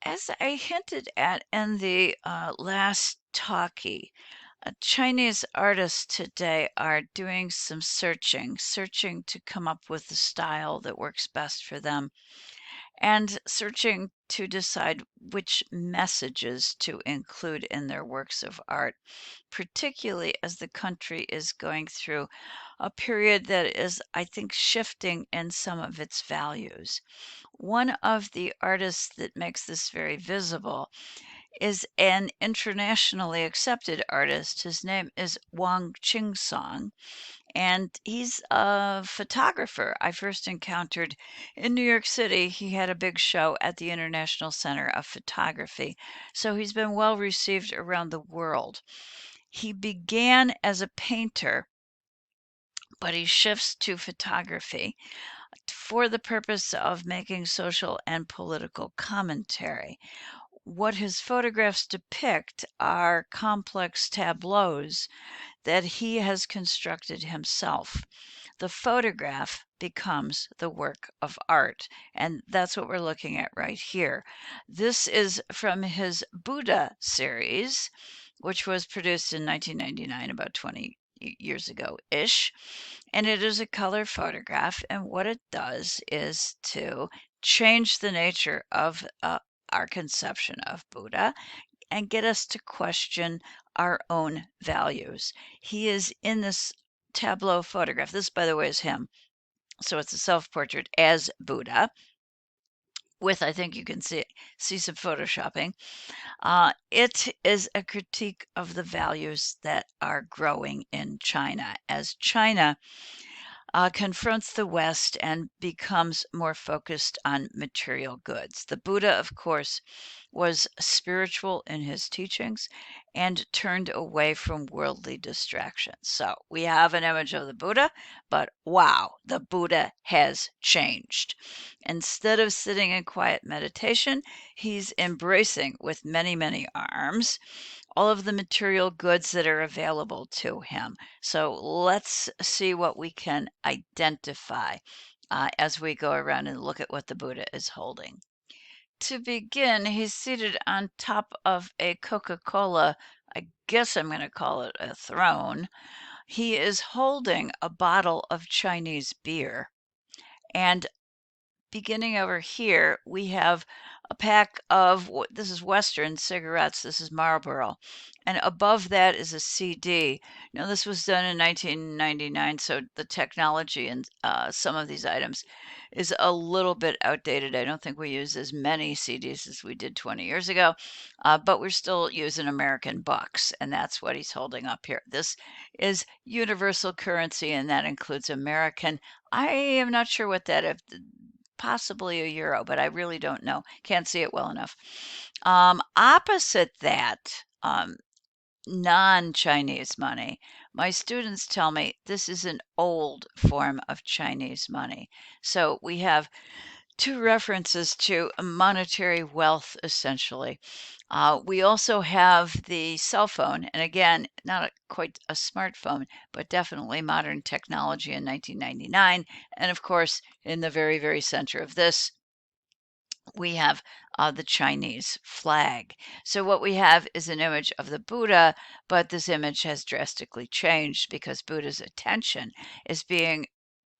As I hinted at in the last talkie, Chinese artists today are doing some searching to come up with the style that works best for them, and searching to decide which messages to include in their works of art, particularly as the country is going through a period that is, I think, shifting in some of its values. One of the artists that makes this very visible is an internationally accepted artist. His name is Wang Qingsong, and he's a photographer I first encountered in New York City. He had a big show at the International Center of Photography, so he's been well received around the world. He began as a painter, but he shifts to photography for the purpose of making social and political commentary. What his photographs depict are complex tableaus that he has constructed himself. The photograph becomes the work of art, and that's what we're looking at right here. This is from his Buddha series, which was produced in 1999, about 20 years ago ish. And it is a color photograph. And what it does is to change the nature of our conception of Buddha and get us to question our own values. He is in this tableau photograph. This, by the way, is him. So it's a self portrait as Buddha. With, I think you can see some photoshopping. It is a critique of the values that are growing in China as China confronts the West and becomes more focused on material goods. The Buddha, of course, was spiritual in his teachings and turned away from worldly distractions. So we have an image of the Buddha, but wow, the Buddha has changed. Instead of sitting in quiet meditation, he's embracing with many, many arms all of the material goods that are available to him. So let's see what we can identify as we go around and look at what the Buddha is holding. To begin, he's seated on top of a Coca-Cola, I guess I'm going to call it a throne. He is holding a bottle of Chinese beer. And beginning over here, we have a pack of, this is Western cigarettes, this is Marlboro, and above that is a CD. Now, this was done in 1999, so the technology in some of these items is a little bit outdated. I don't think we use as many CDs as we did 20 years ago, but we're still using American bucks, and that's what he's holding up here. This is universal currency, and that includes American. I am not sure what that is, possibly a euro, but I really don't know. Can't see it well enough. Opposite that, non-Chinese money, my students tell me this is an old form of Chinese money. So we have two references to monetary wealth, essentially. We also have the cell phone, and again, not quite a smartphone, but definitely modern technology in 1999. And of course, in the very, very center of this, we have the Chinese flag. So what we have is an image of the Buddha, but this image has drastically changed because Buddha's attention is being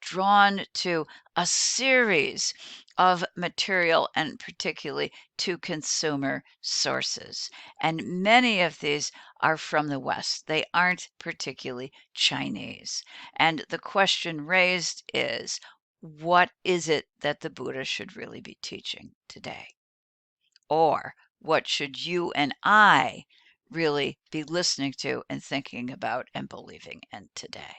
drawn to a series of material and particularly to consumer sources. And many of these are from the West. They aren't particularly Chinese. And the question raised is, what is it that the Buddha should really be teaching today? Or what should you and I really be listening to and thinking about and believing in today?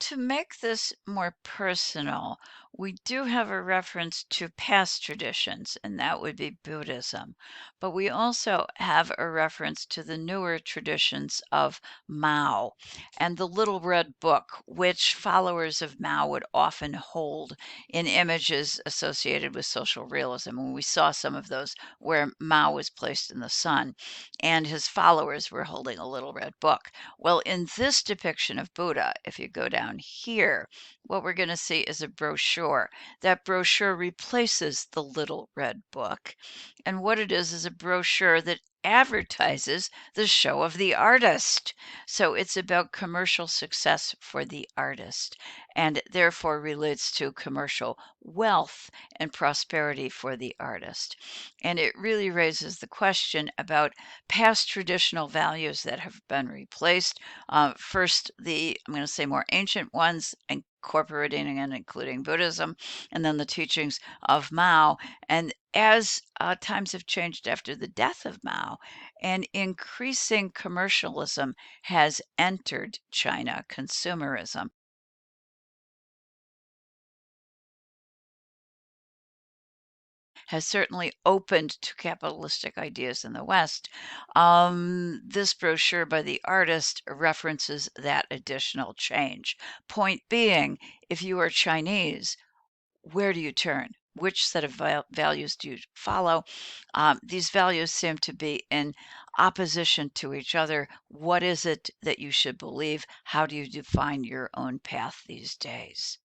To make this more personal, we do have a reference to past traditions, and that would be Buddhism. But we also have a reference to the newer traditions of Mao and the Little Red Book, which followers of Mao would often hold in images associated with social realism. And we saw some of those where Mao was placed in the sun and his followers were holding a little red book. Well, in this depiction of Buddha, if you go down here, what we're going to see is a brochure brochure. That brochure replaces the little red book. And what it is a brochure that advertises the show of the artist. So it's about commercial success for the artist and therefore relates to commercial wealth and prosperity for the artist. And it really raises the question about past traditional values that have been replaced. First, I'm going to say more ancient ones, incorporating and including Buddhism, and then the teachings of Mao. And as times have changed after the death of Mao, and increasing commercialism has entered China, consumerism has certainly opened to capitalistic ideas in the West. This brochure by the artist references that additional change. Point being, if you are Chinese, where do you turn? Which set of values do you follow? These values seem to be in opposition to each other. What is it that you should believe? How do you define your own path these days?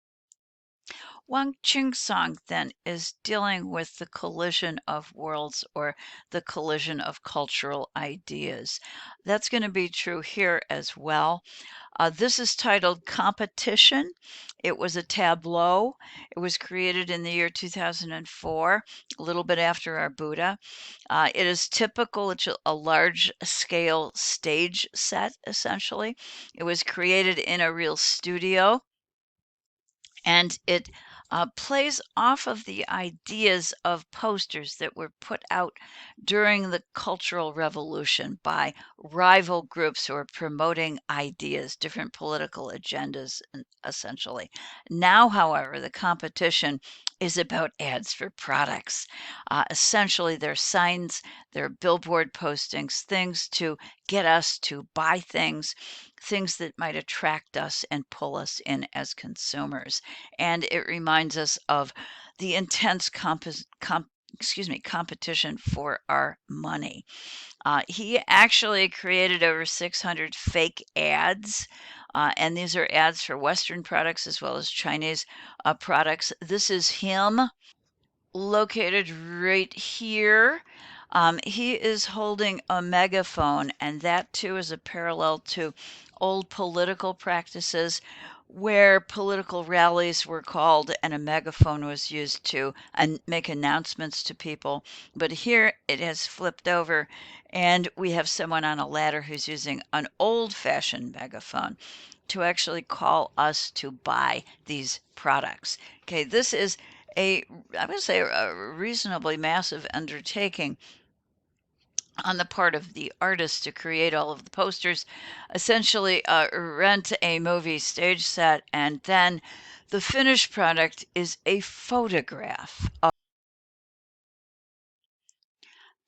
Wang Qingsong then is dealing with the collision of worlds or the collision of cultural ideas. That's going to be true here as well. This is titled Competition. It was a tableau. It was created in the year 2004, a little bit after our Buddha. It is typical, it's a large scale stage set, essentially. It was created in a real studio and it plays off of the ideas of posters that were put out during the Cultural Revolution by rival groups who are promoting ideas, different political agendas, essentially. Now, however, the competition is about ads for products. Essentially, they're signs, they're billboard postings, things to get us to buy things that might attract us and pull us in as consumers. And it reminds us of the intense competition for our money. He actually created over 600 fake ads, and these are ads for Western products as well as Chinese products. This is him located right here. He is holding a megaphone, and that too is a parallel to old political practices where political rallies were called and a megaphone was used to make announcements to people. But here it has flipped over, and we have someone on a ladder who's using an old fashioned megaphone to actually call us to buy these products. Okay, this is I would say, a reasonably massive undertaking on the part of the artist to create all of the posters, essentially rent a movie stage set, and then the finished product is a photograph.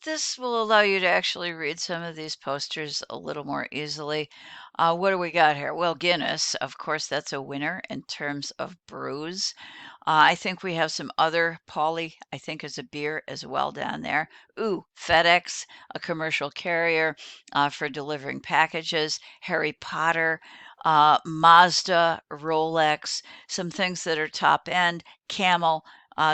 This will allow you to actually read some of these posters a little more easily. What do we got here? Well, Guinness, of course, that's a winner in terms of brews. I think we have some other, Pauly, I think is a beer as well down there. Ooh, FedEx, a commercial carrier for delivering packages. Harry Potter, Mazda, Rolex, some things that are top end. Camel,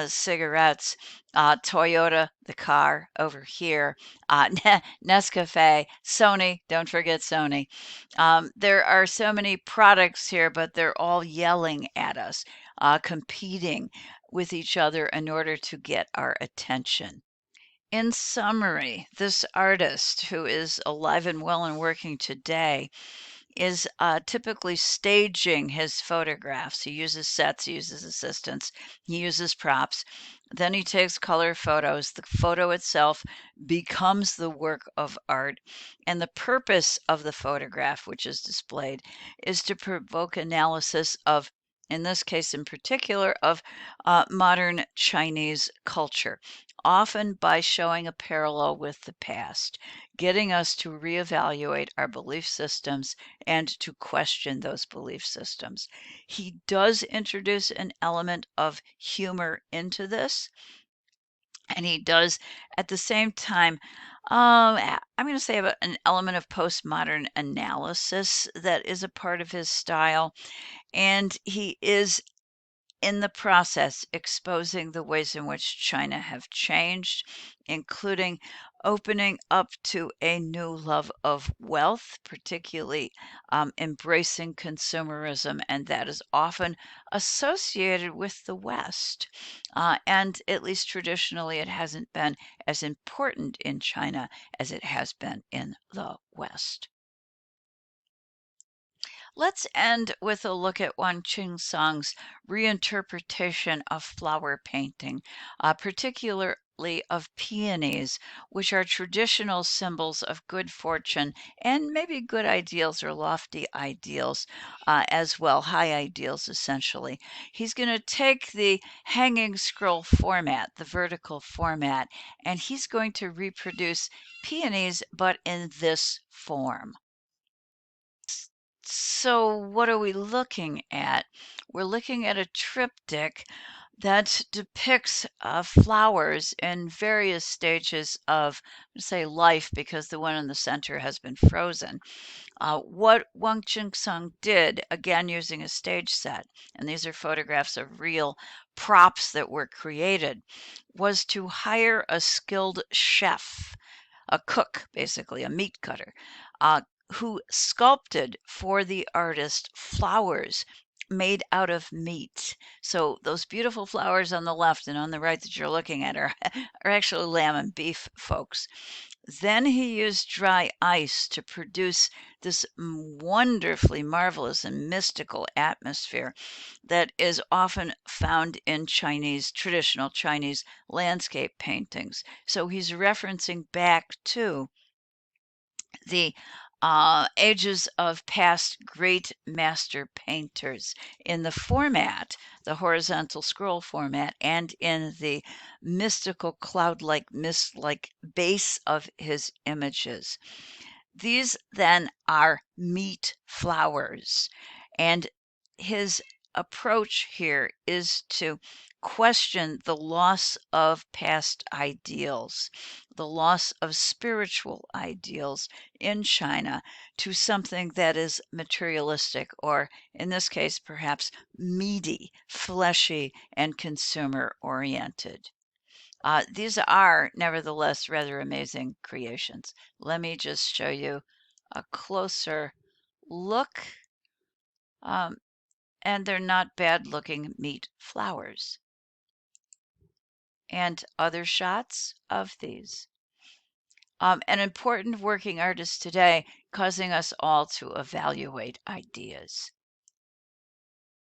cigarettes. Toyota, the car over here, Nescafe, Sony, don't forget Sony. There are so many products here, but they're all yelling at us, competing with each other in order to get our attention. In summary, this artist who is alive and well and working today is typically staging his photographs. He uses sets, he uses assistants, he uses props. Then he takes color photos. The photo itself becomes the work of art. And the purpose of the photograph, which is displayed, is to provoke analysis of, in this case in particular, of modern Chinese culture, often by showing a parallel with the past, getting us to reevaluate our belief systems and to question those belief systems. He does introduce an element of humor into this, and he does at the same time, I'm going to say about an element of postmodern analysis that is a part of his style. And he is in the process exposing the ways in which China have changed, including opening up to a new love of wealth, particularly embracing consumerism, and that is often associated with the West. And at least traditionally, it hasn't been as important in China as it has been in the West. Let's end with a look at Wang Qingsong's reinterpretation of flower painting, particularly of peonies, which are traditional symbols of good fortune and maybe good ideals or lofty ideals as well, high ideals essentially. He's going to take the hanging scroll format, the vertical format, and he's going to reproduce peonies, but in this form. So, what are we looking at? We're looking at a triptych that depicts flowers in various stages of, say, life, because the one in the center has been frozen. What Wang Qingsong did, again using a stage set, and these are photographs of real props that were created, was to hire a skilled chef, a cook, basically, a meat cutter, uh, who sculpted for the artist flowers made out of meat. So those beautiful flowers on the left and on the right that you're looking at are actually lamb and beef, folks. Then he used dry ice to produce this wonderfully marvelous and mystical atmosphere that is often found in traditional Chinese landscape paintings. So he's referencing back to the ages of past great master painters in the format, the horizontal scroll format, and in the mystical cloud-like, mist-like base of his images. These then are meat flowers, and his approach here is to question the loss of past ideals, the loss of spiritual ideals in China to something that is materialistic, or in this case, perhaps meaty, fleshy, and consumer oriented. These are nevertheless rather amazing creations. Let me just show you a closer look. Um, and they're not bad looking meat flowers. And other shots of these. An important working artist today, causing us all to evaluate ideas.